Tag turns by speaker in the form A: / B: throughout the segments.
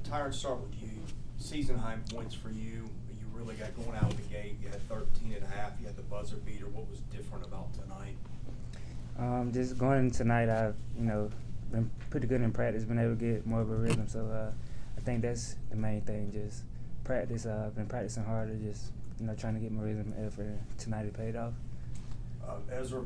A: Tyrin, start with you. Season high points for you. You really got going out of the gate. You had 13 and a half. You had the buzzer beater. What was different about tonight?
B: Just going in tonight, I've been pretty good in practice, been able to get more of a rhythm. So I think that's the main thing. Just practice. I've been practicing harder, just trying to get my rhythm and effort. Tonight it paid off.
A: Ezra,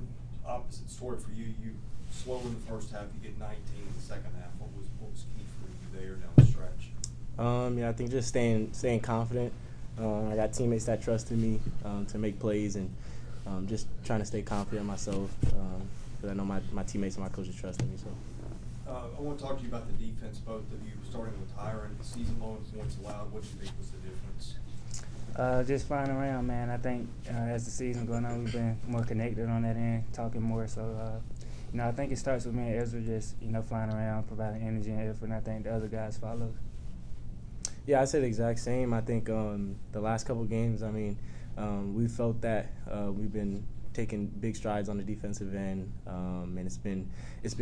A: opposite story for you. You slow in the first half. You get 19 in the second half. What was key for you there down the stretch?
C: I think just staying confident. I got teammates that trusted me to make plays, and just trying to stay confident myself because I know my teammates and my coaches trusted me. So.
A: I want to talk to you about the defense, both of you, starting with Tyrin. Season low in points allowed. What do you think was the difference?
B: Just flying around, man. I think as the season going on, we've been more connected on that end, talking more. So, I think it starts with me and Ezra just, flying around, providing energy and effort, and I think the other guys follow.
C: Yeah, I said the exact same. I think the last couple of games, we felt that we've been taking big strides on the defensive end, and it's been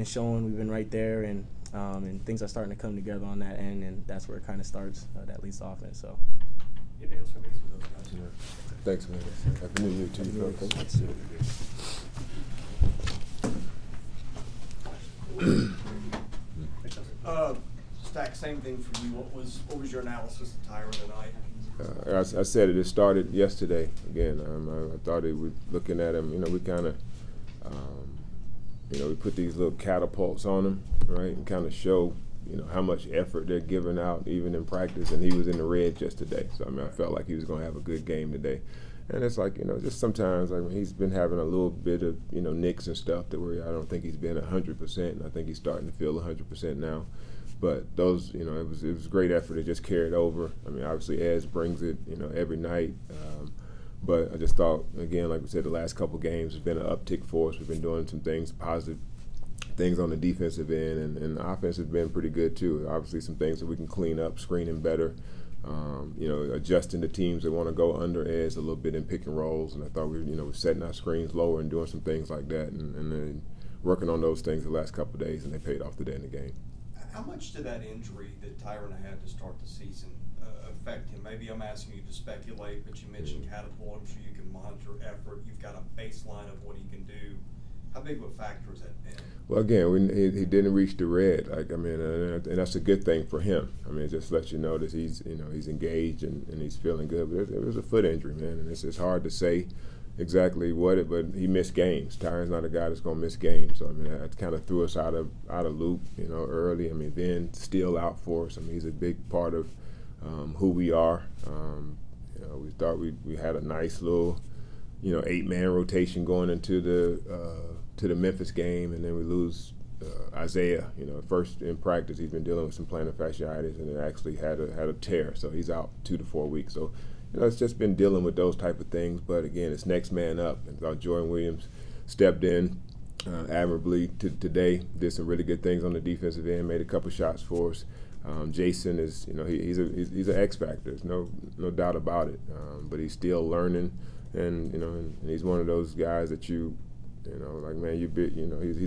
C: showing. We've been right there, and things are starting to come together on that end, and that's where it kind of starts. That leads to offense. So.
A: Anything else for those guys?
D: Yeah. Thanks, man. Happy New Year to you, folks.
A: Stack, same thing for you. What was your analysis of Tyrin tonight?
D: I said it started yesterday. Again, I thought it was looking at him. We kind of, we put these little catapults on him, right, and kind of show, how much effort they're giving out even in practice. And he was in the red just today. So I felt like he was going to have a good game today. And it's like, just sometimes he's been having a little bit of, nicks and stuff to where I don't think he's been 100%. And I think he's starting to feel 100% now. But those, it was great effort. It just carried over. Obviously, Ez brings it, every night. But I just thought, again, like we said, the last couple games has been an uptick for us. We've been doing some things, positive things on the defensive end, and the offense has been pretty good too. Obviously, some things that we can clean up, screening better. Adjusting the teams that want to go under Ez a little bit in pick and rolls. And I thought we were setting our screens lower and doing some things like that, and then working on those things the last couple of days, and they paid off today in the game.
A: How much did that injury that Tyrin had to start the season affect him? Maybe I'm asking you to speculate, but you mentioned catapult. I'm sure you can monitor effort. You've got a baseline of what he can do. How big of a factor has that been?
D: Well, again, he didn't reach the red. And that's a good thing for him. It just lets you know that he's engaged and he's feeling good. But it was a foot injury, man, and it's hard to say exactly but he missed games. Tyron's not a guy that's going to miss games. So, that kind of threw us out of loop, early. Ben still out for us. He's a big part of who we are. We thought we had a nice little, 8-man rotation going into the Memphis game, and then we lose Isaiah. First in practice he's been dealing with some plantar fasciitis, and it actually had a tear, so he's out 2 to 4 weeks. So. It's just been dealing with those type of things. But, again, it's next man up. And thought Jordan Williams stepped in admirably today, did some really good things on the defensive end, made a couple shots for us. Jason is, he's an X factor. There's no doubt about it. But he's still learning, and he's one of those guys that he's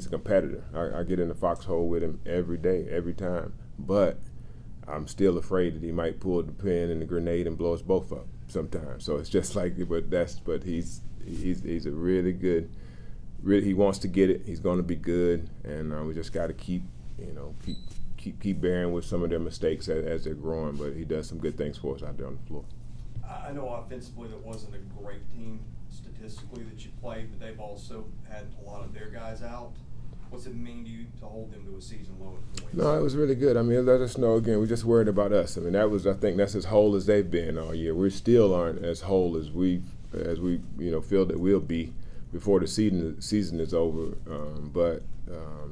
D: a competitor. I get in the foxhole with him every day, every time. But I'm still afraid that he might pull the pin and the grenade and blow us both up sometimes. So it's just like, but he's a really good. Really, he wants to get it. He's going to be good, and we just got to keep bearing with some of their mistakes as they're growing. But he does some good things for us out there on the floor.
A: I know offensively it wasn't a great team statistically that you played, but they've also had a lot of their guys out. What's it mean to you to hold them to a season low in points? No,
D: it was really good. It let us know, again, we're just worried about us. I think that's as whole as they've been all year. We still aren't as whole as we feel that we'll be before the season is over. But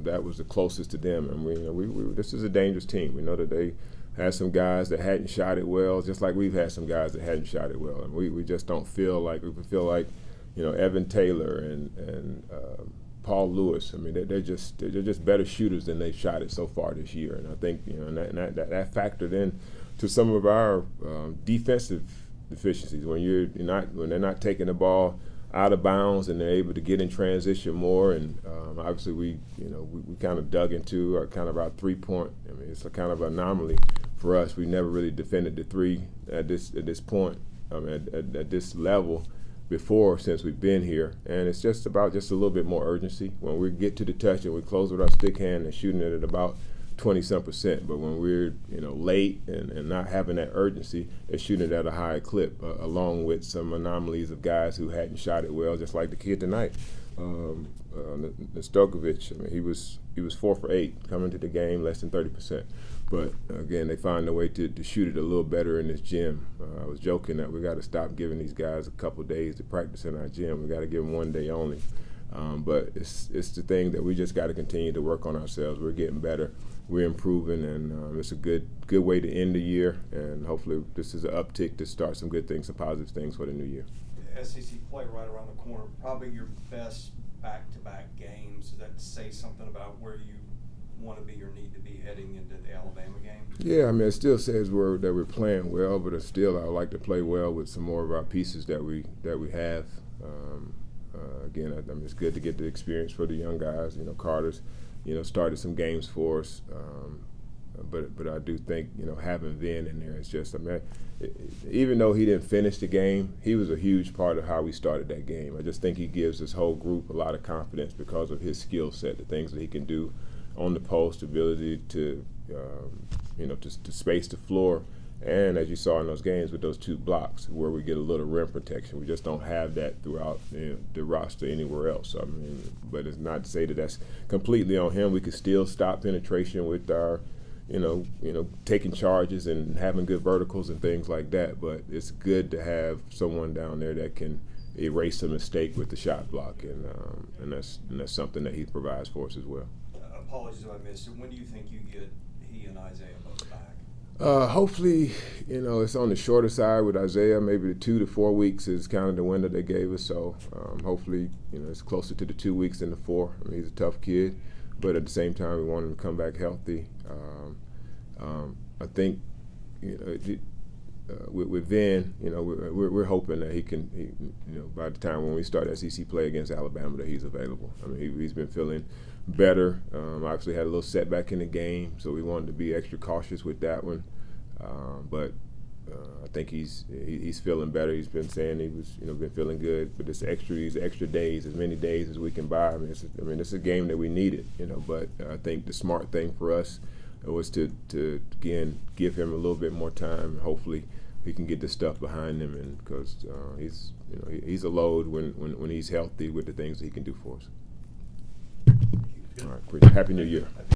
D: that was the closest to them. And this is a dangerous team. We know that they had some guys that hadn't shot it well, just like we've had some guys that hadn't shot it well. And we just don't feel like Evan Taylor and Paul Lewis. They're just better shooters than they've shot it so far this year, and I think that factored in to some of our defensive deficiencies when they're not taking the ball out of bounds and they're able to get in transition more. And obviously we kind of dug into kind of our 3-point. It's a kind of anomaly for us. We never really defended the three at this point, at this level before since we've been here, and it's just about a little bit more urgency. When we get to the touch and we close with our stick hand and shooting it at about 20-some%, but when we're late and not having that urgency, they're shooting it at a higher clip, along with some anomalies of guys who hadn't shot it well, just like the kid tonight. Stokovich, he was 4 for 8 coming to the game, less than 30%. But again, they find a way to shoot it a little better in this gym. I was joking that we got to stop giving these guys a couple days to practice in our gym. We got to give them 1 day only. But it's the thing that we just got to continue to work on ourselves. We're getting better, we're improving, and it's a good way to end the year. And hopefully, this is an uptick to start some good things, some positive things for the new year.
A: SEC play right around the corner. Probably your best back-to-back games. Does that say something about where you want to be or need to be heading into the Alabama game? Yeah,
D: it still says that we're playing well, but it's still I would like to play well with some more of our pieces that we have. Again, it's good to get the experience for the young guys. Carter's, started some games for us, but I do think having Vin in there is just even though he didn't finish the game, he was a huge part of how we started that game. I just think he gives this whole group a lot of confidence because of his skill set, the things that he can do on the post, ability to to space the floor, and as you saw in those games with those 2 blocks where we get a little rim protection. We just don't have that throughout the roster anywhere else. But it's not to say that that's completely on him. We could still stop penetration with our taking charges and having good verticals and things like that. But it's good to have someone down there that can erase a mistake with the shot block, and that's something that he provides for us as well.
A: Apologies if I missed it. When do you think you get he and Isaiah both back?
D: Hopefully, it's on the shorter side with Isaiah. Maybe the 2 to 4 weeks is kind of the window they gave us. So hopefully, it's closer to the 2 weeks than the 4. He's a tough kid, but at the same time, we want him to come back healthy. I think, with Vin, we're hoping that he can, by the time when we start SEC play against Alabama, that he's available. He's been feeling better. Obviously had a little setback in the game, so we wanted to be extra cautious with that one. But I think he's feeling better. He's been saying he was, been feeling good. But these extra days, as many days as we can buy. It's a game that we needed, But I think the smart thing for us was to again give him a little bit more time. And hopefully, we can get the stuff behind him, and because he's a load when he's healthy with the things that he can do for us. All right, Happy New Year.